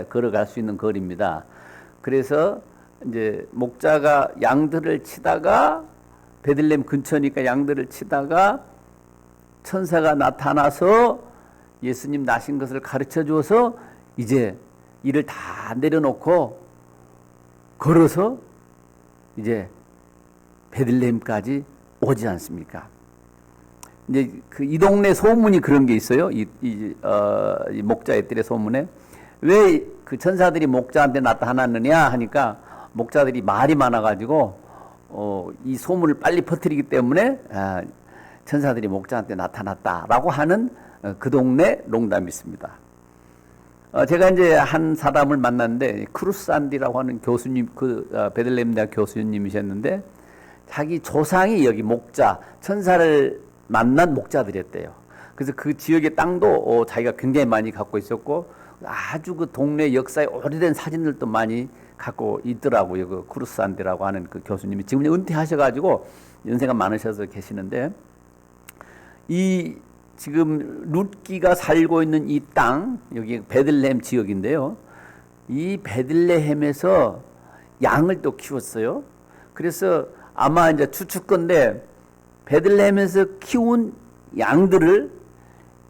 걸어갈 수 있는 거리입니다. 그래서 이제 목자가 양들을 치다가 베들레헴 근처니까 양들을 치다가 천사가 나타나서 예수님 나신 것을 가르쳐 주어서 이제 일을 다 내려놓고 걸어서 이제 베들레헴까지 오지 않습니까? 이제 이 동네 소문이 그런 게 있어요. 이 목자의 뜰의 소문에 왜 그 천사들이 목자한테 나타났느냐 하니까 목자들이 말이 많아가지고 이 소문을 빨리 퍼뜨리기 때문에 천사들이 목자한테 나타났다라고 하는 그 동네 농담이 있습니다. 제가 이제 한 사람을 만났는데 크루산디라고 하는 교수님, 베들레헴 대학 교수님이셨는데 자기 조상이 여기 목자, 천사를 만난 목자들이었대요. 그래서 그 지역의 땅도 자기가 굉장히 많이 갖고 있었고 아주 그 동네 역사에 오래된 사진들도 많이 갖고 있더라고요. 그 크루산디라고 하는 그 교수님이 지금 은퇴하셔가지고 연세가 많으셔서 계시는데 이 지금 룻기가 살고 있는 이 땅, 여기 베들레헴 지역인데요. 이 베들레헴에서 양을 또 키웠어요. 그래서 아마 이제 추측건데 베들레헴에서 키운 양들을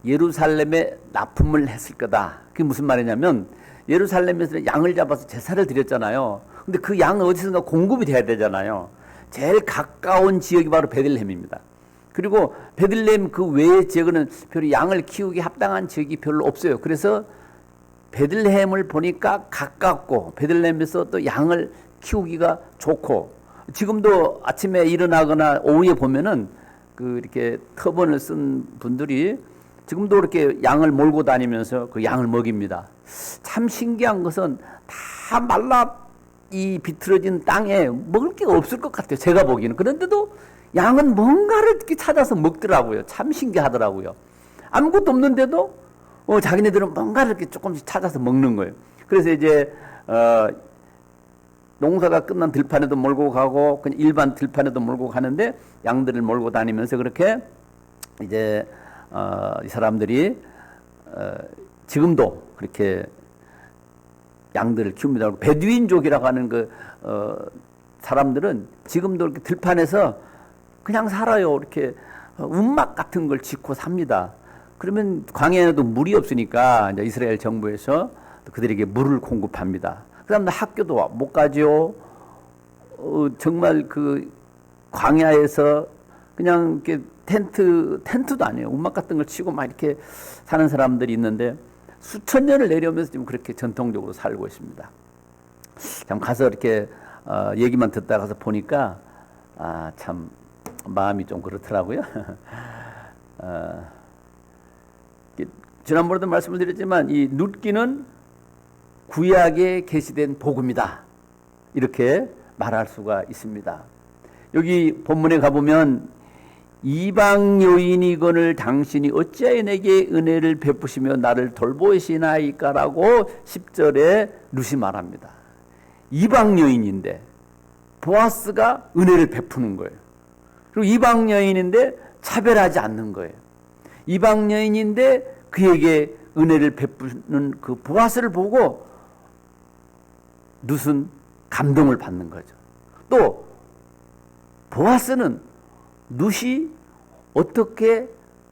예루살렘에 납품을 했을 거다. 그게 무슨 말이냐면 예루살렘에서 양을 잡아서 제사를 드렸잖아요. 근데 그 양은 어디선가 공급이 돼야 되잖아요. 제일 가까운 지역이 바로 베들레헴입니다. 그리고 베들레헴 그 외의 지역은 별로 양을 키우기 합당한 지역이 별로 없어요. 그래서 베들레헴을 보니까 가깝고 베들레헴에서 또 양을 키우기가 좋고 지금도 아침에 일어나거나 오후에 보면은 그 이렇게 터번을 쓴 분들이 지금도 이렇게 양을 몰고 다니면서 그 양을 먹입니다. 참 신기한 것은 다 말라 이 비틀어진 땅에 먹을 게 없을 것 같아요. 제가 보기에는. 그런데도 양은 뭔가를 이렇게 찾아서 먹더라고요. 참 신기하더라고요. 아무것도 없는데도 자기네들은 뭔가를 이렇게 조금씩 찾아서 먹는 거예요. 그래서 이제 농사가 끝난 들판에도 몰고 가고 그냥 일반 들판에도 몰고 가는데 양들을 몰고 다니면서 그렇게 이제 이 사람들이 지금도 그렇게 양들을 키웁니다. 베두인족이라고 하는 그 사람들은 지금도 이렇게 들판에서 그냥 살아요. 이렇게 움막 같은 걸 짓고 삽니다. 그러면 광야에도 물이 없으니까 이제 이스라엘 정부에서 그들에게 물을 공급합니다. 그 다음에 학교도 못 가죠. 정말 그 광야에서 그냥 이렇게 텐트도 아니에요. 움막 같은 걸 치고 막 이렇게 사는 사람들이 있는데 수천 년을 내려오면서 지금 그렇게 전통적으로 살고 있습니다. 참 가서 이렇게 얘기만 듣다 가서 보니까 참 마음이 좀 그렇더라고요. 지난번에도 말씀을 드렸지만 이 룻기는 구약에 게시된 복음이다. 이렇게 말할 수가 있습니다. 여기 본문에 가보면 이방 여인이거늘 당신이 어찌하여 내게 은혜를 베푸시며 나를 돌보시나이까라고 10절에 룻이 말합니다. 이방 여인인데 보아스가 은혜를 베푸는 거예요. 그리고 이방 여인인데 차별하지 않는 거예요. 이방 여인인데 그에게 은혜를 베푸는 그 보아스를 보고 룻은 감동을 받는 거죠. 또 보아스는 룻이 어떻게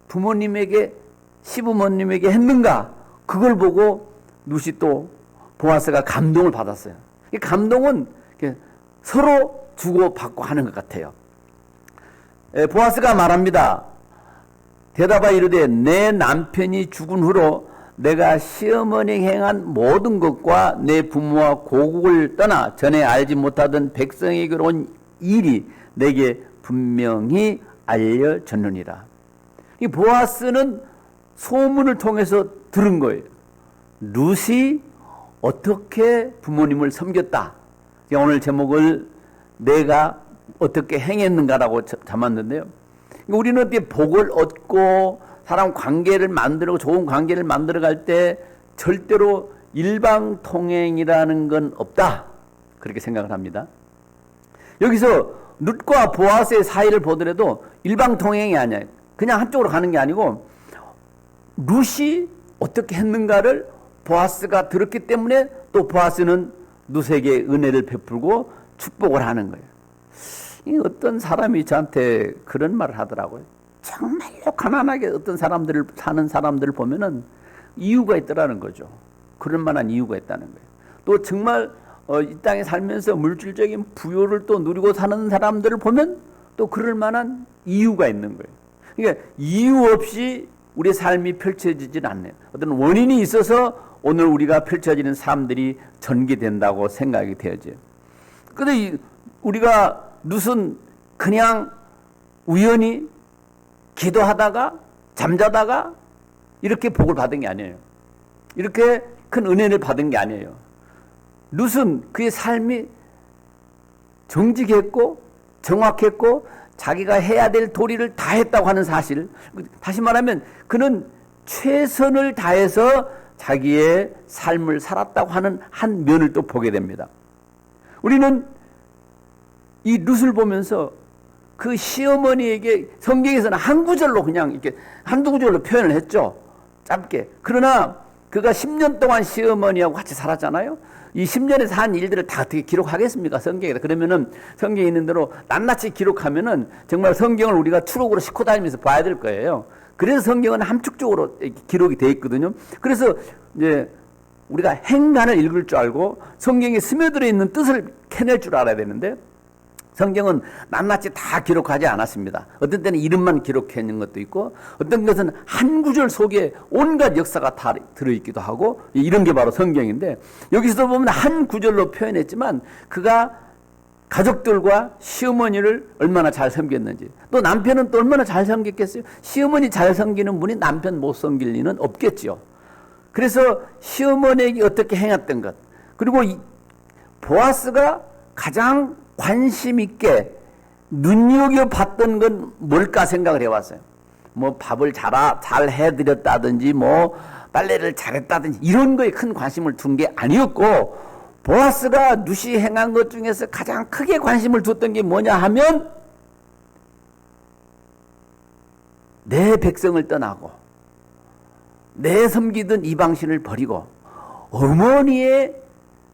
부모님에게 시부모님에게 했는가 그걸 보고 룻이 또 보아스가 감동을 받았어요. 이 감동은 서로 주고받고 하는 것 같아요. 보아스가 말합니다. 대답하 이르되 내 남편이 죽은 후로 내가 시어머니 행한 모든 것과 내 부모와 고국을 떠나 전에 알지 못하던 백성에게로 온 일이 내게 분명히 알려졌느니라. 이 보아스는 소문을 통해서 들은 거예요. 룻이 어떻게 부모님을 섬겼다. 오늘 제목을 내가 어떻게 행했는가라고 잡았는데요. 우리는 어떻게 복을 얻고 사람 관계를 만들고 좋은 관계를 만들어갈 때 절대로 일방통행이라는 건 없다. 그렇게 생각을 합니다. 여기서 룻과 보아스의 사이를 보더라도 일방통행이 아니에요. 그냥 한쪽으로 가는 게 아니고 룻이 어떻게 했는가를 보아스가 들었기 때문에 또 보아스는 룻에게 은혜를 베풀고 축복을 하는 거예요. 이 어떤 사람이 저한테 그런 말을 하더라고요. 정말로 가난하게 어떤 사람들을 사는 사람들을 보면은 이유가 있더라는 거죠. 그럴 만한 이유가 있다는 거예요. 또 정말 이 땅에 살면서 물질적인 부요를 또 누리고 사는 사람들을 보면 또 그럴 만한 이유가 있는 거예요. 그러니까 이유 없이 우리의 삶이 펼쳐지질 않네요. 어떤 원인이 있어서 오늘 우리가 펼쳐지는 삶들이 전개된다고 생각이 되어져요. 그런데 우리가 룻은 그냥 우연히 기도하다가 잠자다가 이렇게 복을 받은 게 아니에요. 이렇게 큰 은혜를 받은 게 아니에요. 룻은 그의 삶이 정직했고 정확했고 자기가 해야 될 도리를 다 했다고 하는 사실, 다시 말하면 그는 최선을 다해서 자기의 삶을 살았다고 하는 한 면을 또 보게 됩니다. 우리는 이 룻을 보면서 그 시어머니에게 성경에서는 한 구절로 그냥 이렇게 한두 구절로 표현을 했죠. 짧게. 그러나 그가 10년 동안 시어머니하고 같이 살았잖아요. 이 10년에서 한 일들을 다 어떻게 기록하겠습니까? 성경에다. 그러면은 성경에 있는 대로 낱낱이 기록하면은 정말 성경을 우리가 추록으로 싣고 다니면서 봐야 될 거예요. 그래서 성경은 함축적으로 기록이 되어 있거든요. 그래서 이제 우리가 행간을 읽을 줄 알고 성경에 스며들어 있는 뜻을 캐낼 줄 알아야 되는데 성경은 낱낱이 다 기록하지 않았습니다. 어떤 때는 이름만 기록해 있는 것도 있고 어떤 것은 한 구절 속에 온갖 역사가 다 들어있기도 하고 이런 게 바로 성경인데 여기서도 보면 한 구절로 표현했지만 그가 가족들과 시어머니를 얼마나 잘 섬겼는지 또 남편은 또 얼마나 잘 섬겼겠어요. 시어머니 잘 섬기는 분이 남편 못 섬길 리는 없겠죠. 그래서 시어머니에게 어떻게 행했던 것 그리고 보아스가 가장 관심 있게 눈여겨봤던 건 뭘까 생각을 해왔어요. 뭐 밥을 잘 해드렸다든지 뭐 빨래를 잘했다든지 이런 거에 큰 관심을 둔 게 아니었고 보아스가 룻이 행한 것 중에서 가장 크게 관심을 뒀던 게 뭐냐 하면 내 백성을 떠나고 내 섬기던 이방신을 버리고 어머니의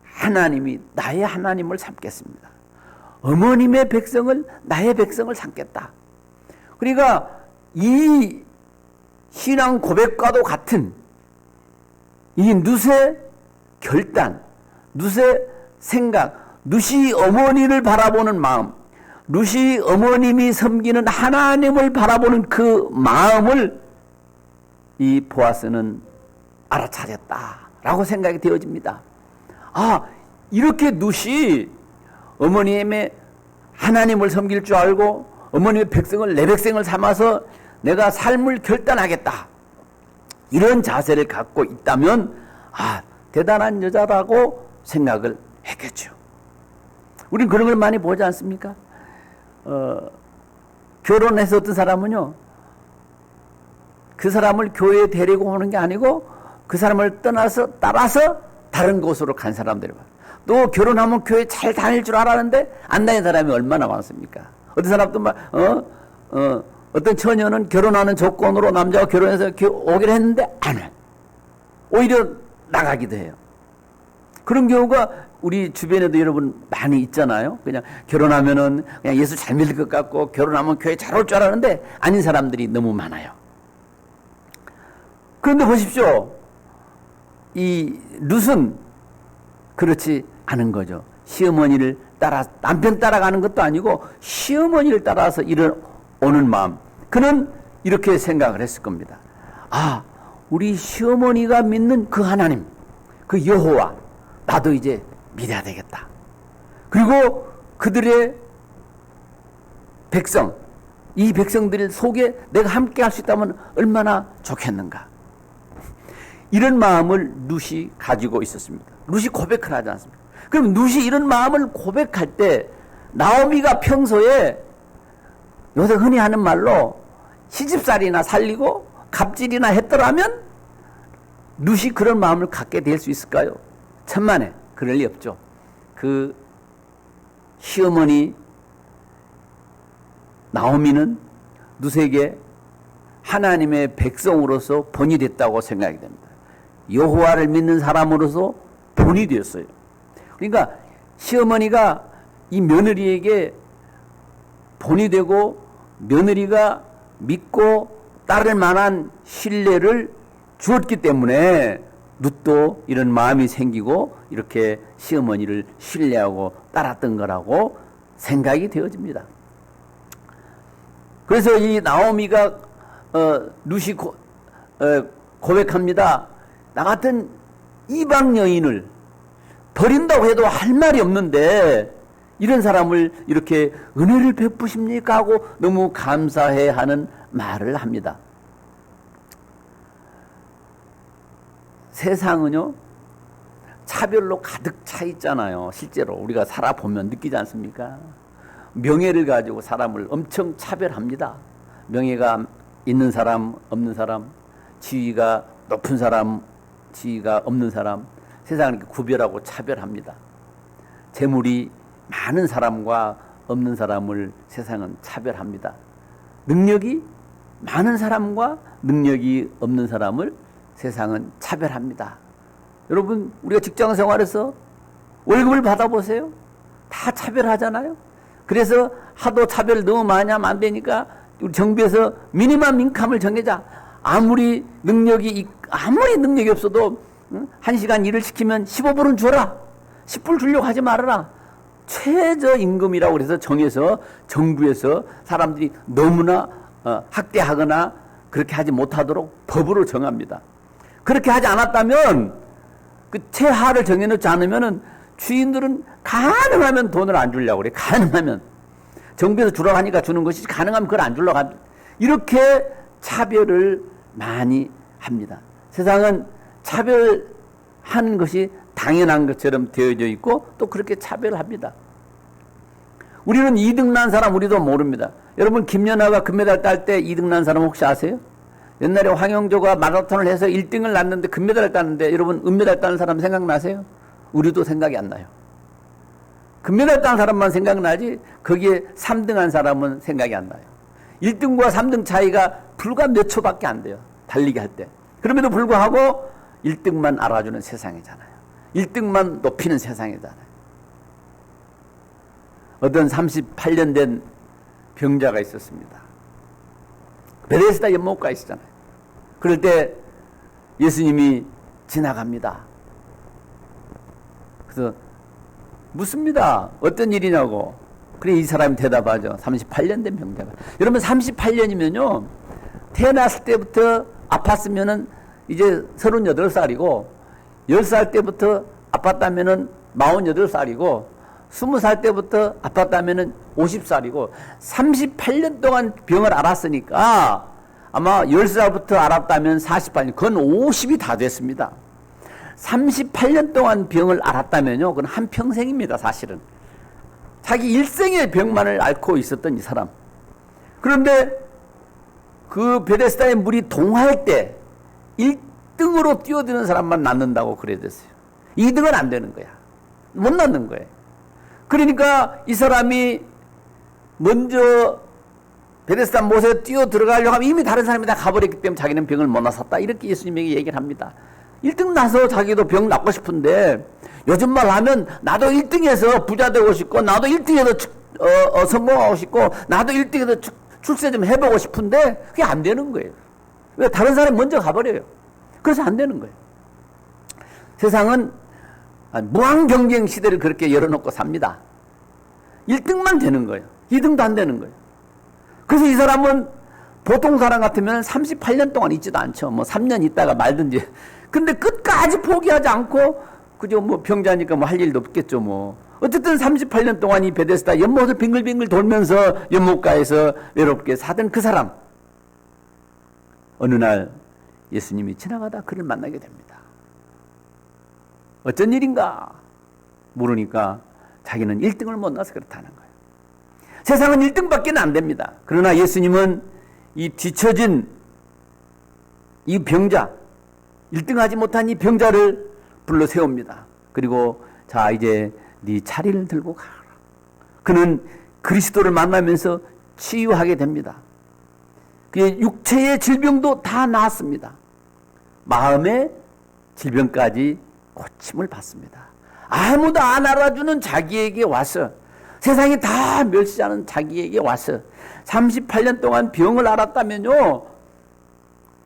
하나님이 나의 하나님을 삼겠습니다. 어머님의 백성을 나의 백성을 삼겠다. 그러니까 이 신앙 고백과도 같은 이 룻의 결단, 룻의 생각, 룻이 어머니를 바라보는 마음, 룻이 어머님이 섬기는 하나님을 바라보는 그 마음을 이 보아스는 알아차렸다라고 생각이 되어집니다. 아, 이렇게 룻이 어머님의 하나님을 섬길 줄 알고 어머님의 백성을 내 백성을 삼아서 내가 삶을 결단하겠다. 이런 자세를 갖고 있다면 아, 대단한 여자라고 생각을 했겠죠. 우린 그런 걸 많이 보지 않습니까? 결혼해서 어떤 사람은요. 그 사람을 교회에 데리고 오는 게 아니고 그 사람을 따라서 다른 곳으로 간 사람들이 봐요. 또 결혼하면 교회 잘 다닐 줄 알았는데 안 다니는 사람이 얼마나 많습니까? 어떤 사람도 막 어떤 처녀는 결혼하는 조건으로 남자와 결혼해서 오기로 했는데 안 해. 오히려 나가기도 해요. 그런 경우가 우리 주변에도 여러분 많이 있잖아요. 그냥 결혼하면은 그냥 예수 잘 믿을 것 같고 결혼하면 교회 잘 올 줄 알았는데 아닌 사람들이 너무 많아요. 그런데 보십시오. 이 룻은 그렇지 않은 거죠. 시어머니를 따라 남편 따라가는 것도 아니고 시어머니를 따라서 오는 마음. 그는 이렇게 생각을 했을 겁니다. 아, 우리 시어머니가 믿는 그 하나님, 그 여호와, 나도 이제 믿어야 되겠다. 그리고 그들의 백성, 이 백성들 속에 내가 함께 할 수 있다면 얼마나 좋겠는가. 이런 마음을 룻이 가지고 있었습니다. 룻이 고백을 하지 않습니까? 그럼 룻이 이런 마음을 고백할 때 나오미가 평소에 요새 흔히 하는 말로 시집살이나 살리고 갑질이나 했더라면 룻이 그런 마음을 갖게 될 수 있을까요? 천만에 그럴 리 없죠. 그 시어머니 나오미는 룻에게 하나님의 백성으로서 번이 됐다고 생각이 됩니다. 여호와를 믿는 사람으로서 본이 되었어요. 그러니까 시어머니가 이 며느리에게 본이 되고 며느리가 믿고 따를 만한 신뢰를 주었기 때문에 룻도 이런 마음이 생기고 이렇게 시어머니를 신뢰하고 따랐던 거라고 생각이 되어집니다. 그래서 이 나오미가 룻이 고백합니다. 나 같은 이방 여인을 버린다고 해도 할 말이 없는데 이런 사람을 이렇게 은혜를 베푸십니까 하고 너무 감사해 하는 말을 합니다. 세상은요 차별로 가득 차 있잖아요. 실제로 우리가 살아보면 느끼지 않습니까? 명예를 가지고 사람을 엄청 차별합니다. 명예가 있는 사람, 없는 사람, 지위가 높은 사람, 지위가 없는 사람, 세상을 이렇게 구별하고 차별합니다. 재물이 많은 사람과 없는 사람을 세상은 차별합니다. 능력이 많은 사람과 능력이 없는 사람을 세상은 차별합니다. 여러분 우리가 직장 생활에서 월급을 받아보세요. 다 차별하잖아요. 그래서 하도 차별을 너무 많이 하면 안 되니까 우리 정부에서 미니멈 인컴을 정해자. 아무리 능력이 없어도 1시간 일을 시키면 15불은 줘라. 10불 주려고 하지 말아라. 최저임금이라고 그래서 정해서 정부에서 사람들이 너무나 학대하거나 그렇게 하지 못하도록 법으로 정합니다. 그렇게 하지 않았다면 그 최하를 정해놓지 않으면은 주인들은 가능하면 돈을 안 주려고 그래. 가능하면 정부에서 주라고 하니까 주는 것이 가능하면 그걸 안 주려고 합니다. 이렇게 차별을 많이 합니다. 세상은 차별하는 것이 당연한 것처럼 되어져 있고 또 그렇게 차별합니다. 우리는 2등 난 사람 우리도 모릅니다. 여러분 김연아가 금메달 딸 때 2등 난 사람 혹시 아세요? 옛날에 황영조가 마라톤을 해서 1등을 났는데 금메달을 땄는데 여러분 은메달 따는 사람 생각나세요? 우리도 생각이 안 나요. 금메달 딴 사람만 생각나지 거기에 3등한 사람은 생각이 안 나요. 1등과 3등 차이가 불과 몇 초밖에 안 돼요. 달리기 할 때. 그럼에도 불구하고 1등만 알아주는 세상이잖아요. 1등만 높이는 세상이잖아요. 어떤 38년 된 병자가 있었습니다. 베데스다 연못가에 있었잖아요. 그럴 때 예수님이 지나갑니다. 그래서 묻습니다. 어떤 일이냐고. 그래 이 사람이 대답하죠. 38년 된 병자가. 여러분 38년이면요. 태어났을 때부터 아팠으면은 이제 38살이고 10살 때부터 아팠다면은 48살이고 20살 때부터 아팠다면은 50살이고 38년 동안 병을 앓았으니까 아마 10살부터 앓았다면 48년, 그건 50이 다 됐습니다. 38년 동안 병을 앓았다면요, 그건 한평생입니다, 사실은. 자기 일생의 병만을 앓고 있었던 이 사람. 그런데 그 베데스다의 물이 동할 때 1등으로 뛰어드는 사람만 낳는다고 그래 됐어요. 2등은 안 되는 거야. 못 낳는 거예요. 그러니까 이 사람이 먼저 베데스다 못에 뛰어 들어가려고 하면 이미 다른 사람이 다 가버렸기 때문에 자기는 병을 못 낳았다. 이렇게 예수님에게 얘기를 합니다. 1등 나서 자기도 병 낫고 싶은데 요즘 말 하면 나도 1등해서 부자 되고 싶고 나도 1등해서 성공하고 싶고 나도 1등해서 출세 좀 해보고 싶은데 그게 안 되는 거예요. 왜? 다른 사람이 먼저 가버려요. 그래서 안 되는 거예요. 세상은 무한 경쟁 시대를 그렇게 열어놓고 삽니다. 1등만 되는 거예요. 2등도 안 되는 거예요. 그래서 이 사람은 보통 사람 같으면 38년 동안 있지도 않죠. 뭐 3년 있다가 말든지. 근데 끝까지 포기하지 않고 그저 뭐 병자니까 뭐 할 일도 없겠죠 뭐. 어쨌든 38년 동안 이 베데스다 연못을 빙글빙글 돌면서 연못가에서 외롭게 사던 그 사람. 어느 날 예수님이 지나가다 그를 만나게 됩니다. 어쩐 일인가 물으니까 자기는 1등을 못 나서 그렇다는 거예요. 세상은 1등밖에 안 됩니다. 그러나 예수님은 이 뒤처진 이 병자, 1등하지 못한 이 병자를 불러 세웁니다. 그리고 자 이제 네 차리를 들고 가라. 그는 그리스도를 만나면서 치유하게 됩니다. 그의 육체의 질병도 다 나았습니다. 마음의 질병까지 고침을 받습니다. 아무도 안 알아주는 자기에게 와서, 세상이 다 멸시하는 자기에게 와서 38년 동안 병을 앓았다면요,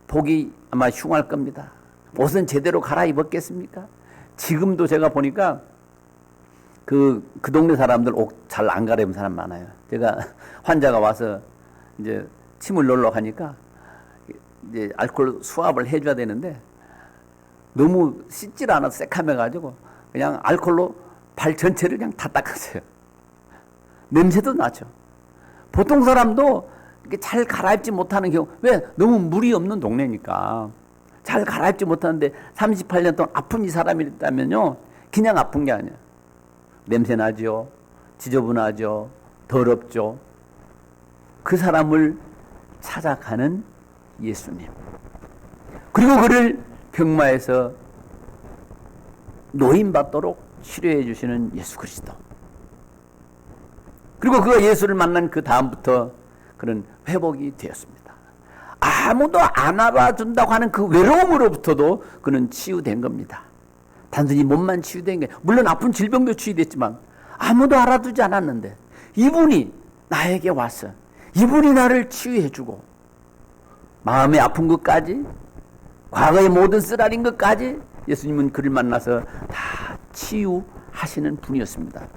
복이 아마 흉할 겁니다. 옷은 제대로 갈아입었겠습니까? 지금도 제가 보니까 그 동네 사람들 옷 잘 안 갈아입은 사람 많아요. 제가 환자가 와서 이제 침을 넣으러 가니까 이제 알코올 수압을 해줘야 되는데 너무 씻질 않아서 새카매가지고 그냥 알코올로 발 전체를 그냥 다 닦았어요. 냄새도 나죠. 보통 사람도 이렇게 잘 갈아입지 못하는 경우, 왜? 너무 물이 없는 동네니까 잘 갈아입지 못하는데 38년 동안 아픈 이 사람이 있다면요, 그냥 아픈 게 아니에요. 냄새 나죠. 지저분하죠. 더럽죠. 그 사람을 찾아가는 예수님. 그리고 그를 병마에서 노임받도록 치료해 주시는 예수 그리스도. 그리고 그가 예수를 만난 그 다음부터 그는 회복이 되었습니다. 아무도 안 알아준다고 하는 그 외로움으로부터도 그는 치유된 겁니다. 단순히 몸만 치유된 게, 물론 아픈 질병도 치유됐지만 아무도 알아두지 않았는데 이분이 나에게 와서 이분이 나를 치유해주고 마음의 아픈 것까지, 과거의 모든 쓰라린 것까지 예수님은 그를 만나서 다 치유하시는 분이었습니다.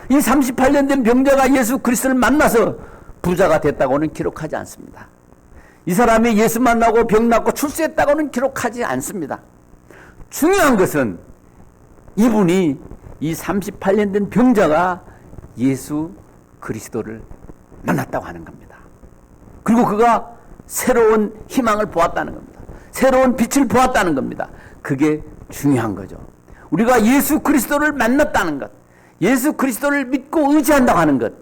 이 38년 된 병자가 예수 그리스도를 만나서 부자가 됐다고는 기록하지 않습니다. 이 사람이 예수 만나고 병 낫고 출세했다고는 기록하지 않습니다. 중요한 것은 이분이, 이 38년 된 병자가 예수 그리스도를 만났다고 하는 겁니다. 그리고 그가 새로운 희망을 보았다는 겁니다. 새로운 빛을 보았다는 겁니다. 그게 중요한 거죠. 우리가 예수 그리스도를 만났다는 것, 예수 그리스도를 믿고 의지한다고 하는 것,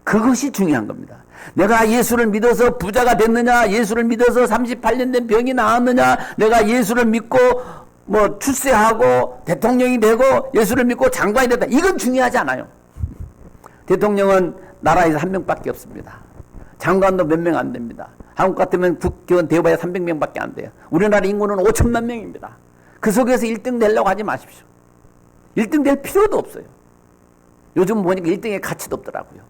그것이 중요한 겁니다. 내가 예수를 믿어서 부자가 됐느냐, 예수를 믿어서 38년 된 병이 나았느냐, 내가 예수를 믿고 뭐 출세하고 대통령이 되고 예수를 믿고 장관이 됐다, 이건 중요하지 않아요. 대통령은 나라에서 한 명밖에 없습니다. 장관도 몇 명 안 됩니다. 한국 같으면 국회의원 대봐야 300명밖에 안 돼요. 우리나라 인구는 5천만 명입니다. 그 속에서 1등 되려고 하지 마십시오. 1등 될 필요도 없어요. 요즘 보니까 1등의 가치도 없더라고요.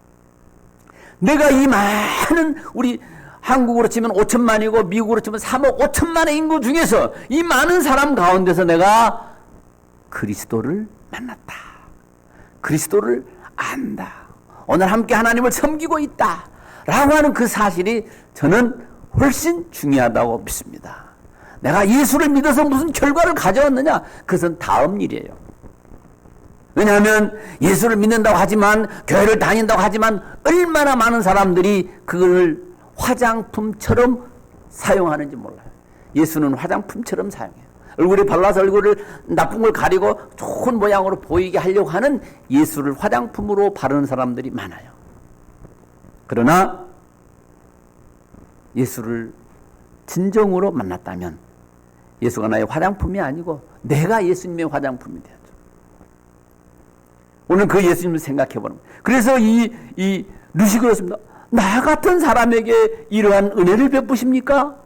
내가 이 많은, 우리 한국으로 치면 5천만이고 미국으로 치면 3억 5천만의 인구 중에서 이 많은 사람 가운데서 내가 그리스도를 만났다. 그리스도를 안다. 오늘 함께 하나님을 섬기고 있다. 라고 하는 그 사실이 저는 훨씬 중요하다고 믿습니다. 내가 예수를 믿어서 무슨 결과를 가져왔느냐? 그것은 다음 일이에요. 왜냐하면 예수를 믿는다고 하지만, 교회를 다닌다고 하지만 얼마나 많은 사람들이 그걸 화장품처럼 사용하는지 몰라요. 예수는 화장품처럼 사용해요. 얼굴에 발라서 얼굴을 나쁜 걸 가리고 좋은 모양으로 보이게 하려고 하는 예수를 화장품으로 바르는 사람들이 많아요. 그러나 예수를 진정으로 만났다면 예수가 나의 화장품이 아니고 내가 예수님의 화장품이 되었죠. 오늘 그 예수님을 생각해 보는 거예요. 그래서 이 루시 그렇습니다. 나 같은 사람에게 이러한 은혜를 베푸십니까?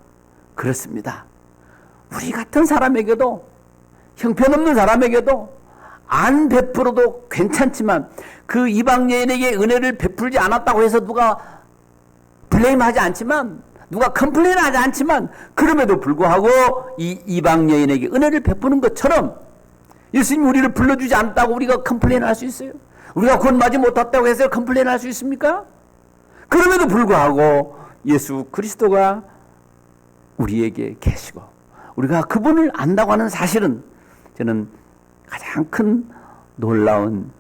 그렇습니다. 우리 같은 사람에게도, 형편없는 사람에게도 안 베풀어도 괜찮지만 그 이방 여인에게 은혜를 베풀지 않았다고 해서 누가 블레임하지 않지만, 누가 컴플레인하지 않지만, 그럼에도 불구하고 이 이방 여인에게 은혜를 베푸는 것처럼 예수님이 우리를 불러주지 않았다고 우리가 컴플레인할 수 있어요? 우리가 구원받지 못했다고 해서 컴플레인할 수 있습니까? 그럼에도 불구하고 예수 그리스도가 우리에게 계시고 우리가 그분을 안다고 하는 사실은 저는 가장 큰 놀라운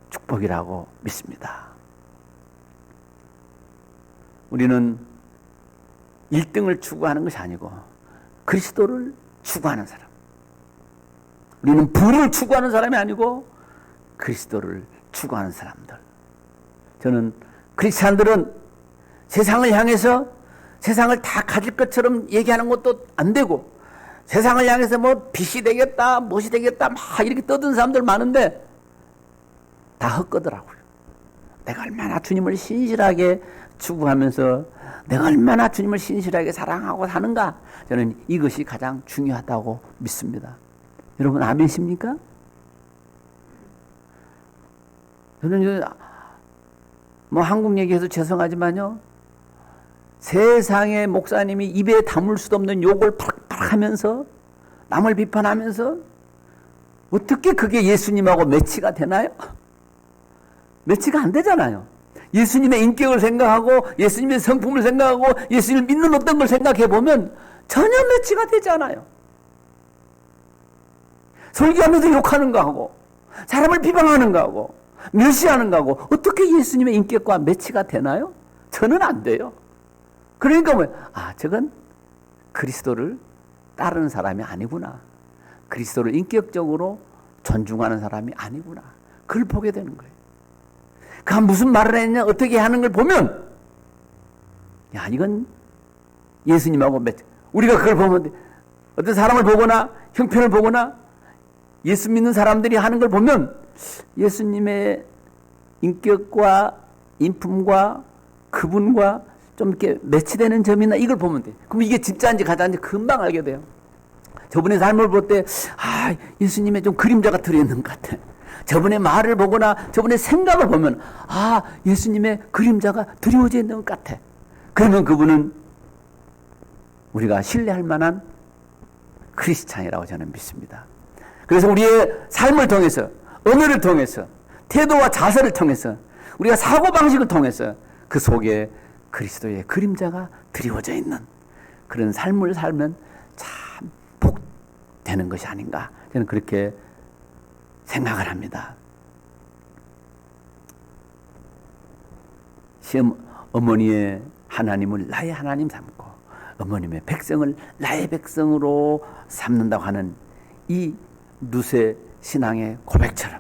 축복이라고 믿습니다. 우리는 1등을 추구하는 것이 아니고 그리스도를 추구하는 사람. 우리는 부를 추구하는 사람이 아니고 그리스도를 추구하는 사람들. 저는 크리스찬들은 세상을 향해서 세상을 다 가질 것처럼 얘기하는 것도 안 되고, 세상을 향해서 뭐 빛이 되겠다, 무엇이 되겠다 막 이렇게 떠드는 사람들 많은데 다 헛거더라고요. 내가 얼마나 주님을 신실하게 추구하면서 내가 얼마나 주님을 신실하게 사랑하고 사는가, 저는 이것이 가장 중요하다고 믿습니다. 여러분 아멘이십니까? 저는 뭐 한국 얘기해서 죄송하지만요, 세상의 목사님이 입에 담을 수도 없는 욕을 팍팍 하면서 남을 비판하면서 어떻게 그게 예수님하고 매치가 되나요? 매치가 안 되잖아요. 예수님의 인격을 생각하고 예수님의 성품을 생각하고 예수님을 믿는 어떤 걸 생각해 보면 전혀 매치가 되지 않아요. 설교하면서 욕하는 거하고 사람을 비방하는 거하고 멸시하는 거하고 어떻게 예수님의 인격과 매치가 되나요? 저는 안 돼요. 그러니까 저건 그리스도를 따르는 사람이 아니구나. 그리스도를 인격적으로 존중하는 사람이 아니구나. 그걸 보게 되는 거예요. 그 무슨 말을 했냐, 어떻게 하는 걸 보면, 야, 이건 예수님하고 우리가 그걸 보면, 어떤 사람을 보거나 형편을 보거나 예수 믿는 사람들이 하는 걸 보면 예수님의 인격과 인품과 그분과 좀 이렇게 매치되는 점이나 이걸 보면 돼. 그럼 이게 진짜인지 가짜인지 금방 알게 돼요. 저분의 삶을 볼 때, 예수님의 좀 그림자가 들어있는 것 같아. 저분의 말을 보거나 저분의 생각을 보면, 예수님의 그림자가 드리워져 있는 것 같아. 그러면 그분은 우리가 신뢰할 만한 크리스찬이라고 저는 믿습니다. 그래서 우리의 삶을 통해서, 언어를 통해서, 태도와 자세를 통해서, 우리가 사고방식을 통해서 그 속에 그리스도의 그림자가 드리워져 있는 그런 삶을 살면 참 복되는 것이 아닌가, 저는 그렇게 생각을 합니다. 시험 어머니의 하나님을 나의 하나님 삼고 어머님의 백성을 나의 백성으로 삼는다고 하는 이 누세 신앙의 고백처럼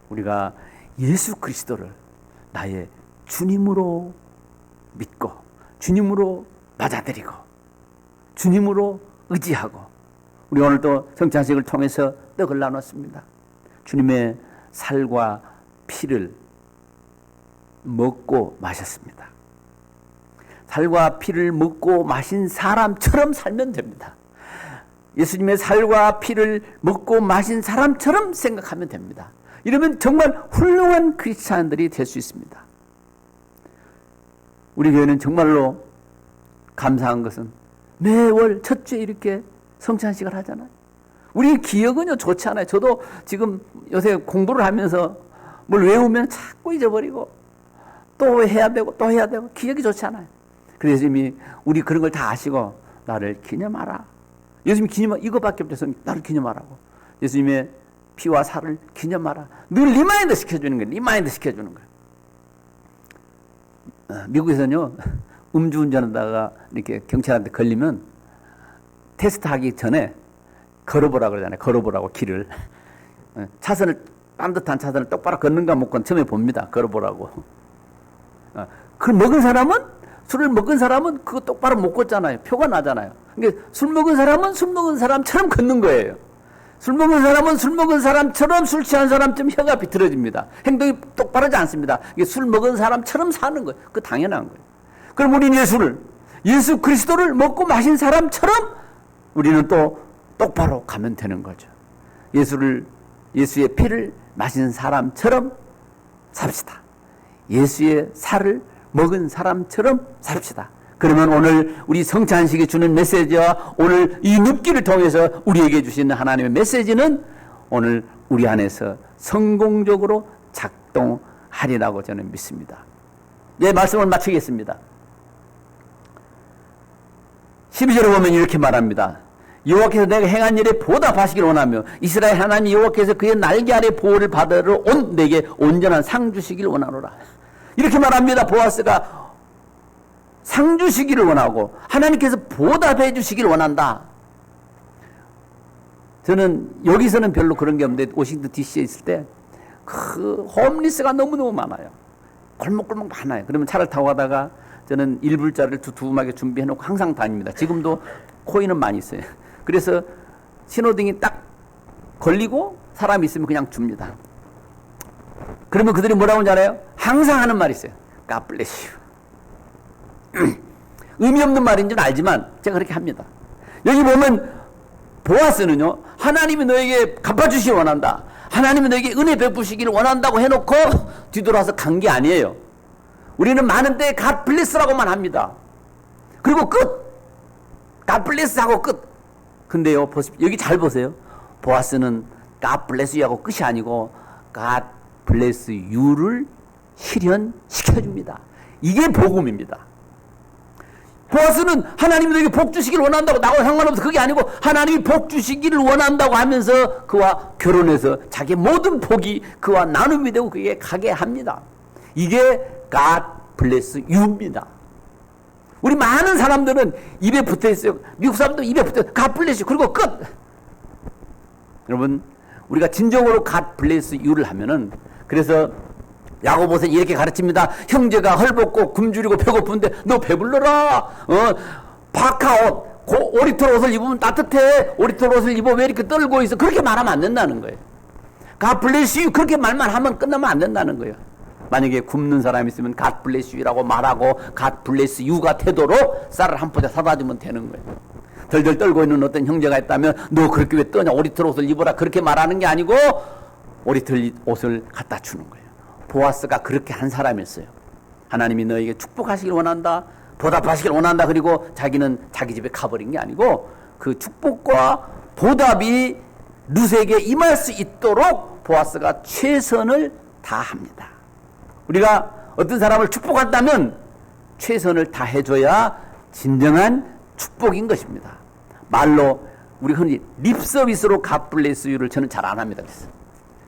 우리가 예수 그리스도를 나의 주님으로 믿고 주님으로 받아들이고 주님으로 의지하고, 우리 오늘도 성찬식을 통해서 떡을 나눴습니다. 주님의 살과 피를 먹고 마셨습니다. 살과 피를 먹고 마신 사람처럼 살면 됩니다. 예수님의 살과 피를 먹고 마신 사람처럼 생각하면 됩니다. 이러면 정말 훌륭한 크리스찬들이 될 수 있습니다. 우리 교회는 정말로 감사한 것은 매월 첫 주에 이렇게 성찬식을 하잖아요. 우리 기억은요 좋지 않아요. 저도 지금 요새 공부를 하면서 뭘 외우면 자꾸 잊어버리고 또 해야 되고 또 해야 되고 기억이 좋지 않아요. 그래서 예수님이 우리 그런 걸 다 아시고 나를 기념하라. 예수님이 기념하 이거밖에 없어서 나를 기념하라고. 예수님의 피와 살을 기념하라. 늘 리마인드 시켜주는 거예요. 리마인드 시켜주는 거예요. 미국에서는요 음주운전하다가 이렇게 경찰한테 걸리면 테스트하기 전에 걸어보라 그러잖아요. 걸어보라고 길을. 차선을 딴 듯한 차선을 똑바로 걷는가 못 걷는 처음에 봅니다. 걸어보라고. 그걸 먹은 사람은 술을 먹은 사람은 그거 똑바로 못 걷잖아요. 표가 나잖아요. 그러니까 술 먹은 사람은 술 먹은 사람처럼 걷는 거예요. 술 먹은 사람은 술 먹은 사람처럼 술 취한 사람처럼 혀가 비틀어집니다. 행동이 똑바르지 않습니다. 이게 술 먹은 사람처럼 사는 거예요. 그거 당연한 거예요. 그럼 우리는 예수 그리스도를 먹고 마신 사람처럼 우리는 또 똑바로 가면 되는 거죠. 예수의 피를 마신 사람처럼 삽시다. 예수의 살을 먹은 사람처럼 삽시다. 그러면 오늘 우리 성찬식이 주는 메시지와 오늘 이 눕기를 통해서 우리에게 주시는 하나님의 메시지는 오늘 우리 안에서 성공적으로 작동하리라고 저는 믿습니다. 네, 말씀을 마치겠습니다. 12절에 보면 이렇게 말합니다. 여호와께서 내가 행한 일에 보답하시기를 원하며 이스라엘 하나님 여호와께서 그의 날개 아래 보호를 받으러 온 내게 온전한 상 주시기를 원하노라. 이렇게 말합니다. 보아스가 상 주시기를 원하고 하나님께서 보답해 주시기를 원한다. 저는 여기서는 별로 그런 게 없는데 워싱턴 DC에 있을 때 그 홈리스가 너무너무 많아요. 골목골목 많아요. 그러면 차를 타고 가다가 저는 일불짜리를 두툼하게 준비해놓고 항상 다닙니다. 지금도 코인은 많이 있어요. 그래서 신호등이 딱 걸리고 사람이 있으면 그냥 줍니다. 그러면 그들이 뭐라고 하는지 알아요? 항상 하는 말이 있어요. God bless you. 의미 없는 말인 줄 알지만 제가 그렇게 합니다. 여기 보면 보아스는요, 하나님이 너에게 갚아주시기 원한다, 하나님이 너에게 은혜 베푸시기를 원한다고 해놓고 뒤돌아서 간 게 아니에요. 우리는 많은데 God bless라고만 합니다. 그리고 끝. God bless 하고 끝. 근데요, 여기 잘 보세요. 보아스는 God bless you 하고 끝이 아니고 God bless you를 실현시켜줍니다. 이게 복음입니다. 보아스는 하나님이 너에게 복 주시기를 원한다고, 나하고 상관없어, 그게 아니고 하나님이 복 주시기를 원한다고 하면서 그와 결혼해서 자기의 모든 복이 그와 나눔이 되고 그에게 가게 합니다. 이게 God bless you입니다. 우리 많은 사람들은 입에 붙어 있어요. 미국 사람도 입에 붙어 있어요. God bless you. 그리고 끝. 여러분, 우리가 진정으로 God bless you를 하면은, 그래서 야고보서는 이렇게 가르칩니다. 형제가 헐벗고 굶주리고 배고픈데 너 배불러라. 파카 옷, 오리털 옷을 입으면 따뜻해. 오리털 옷을 입어 왜 이렇게 떨고 있어. 그렇게 말하면 안 된다는 거예요. God bless you 그렇게 말만 하면 끝나면 안 된다는 거예요. 만약에 굶는 사람이 있으면 God bless you라고 말하고 God bless you가 되도록 쌀을 한 포대 사다 주면 되는 거예요. 덜덜 떨고 있는 어떤 형제가 있다면 너 그렇게 왜 떠냐, 오리털 옷을 입어라, 그렇게 말하는 게 아니고 오리털 옷을 갖다 주는 거예요. 보아스가 그렇게 한 사람이었어요. 하나님이 너에게 축복하시길 원한다, 보답하시길 원한다, 그리고 자기는 자기 집에 가버린 게 아니고 그 축복과 보답이 룻에게 임할 수 있도록 보아스가 최선을 다합니다. 우리가 어떤 사람을 축복한다면 최선을 다해줘야 진정한 축복인 것입니다. 말로 우리 흔히 립서비스로 God bless you를 저는 잘 안 합니다. 그래서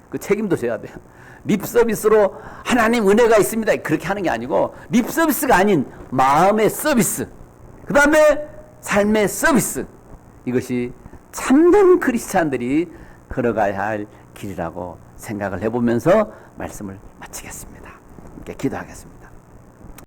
그 책임도 져야 돼요. 립서비스로 하나님 은혜가 있습니다, 그렇게 하는 게 아니고 립서비스가 아닌 마음의 서비스, 그 다음에 삶의 서비스, 이것이 참된 크리스찬들이 걸어가야 할 길이라고 생각을 해보면서 말씀을 마치겠습니다. 함께 기도하겠습니다.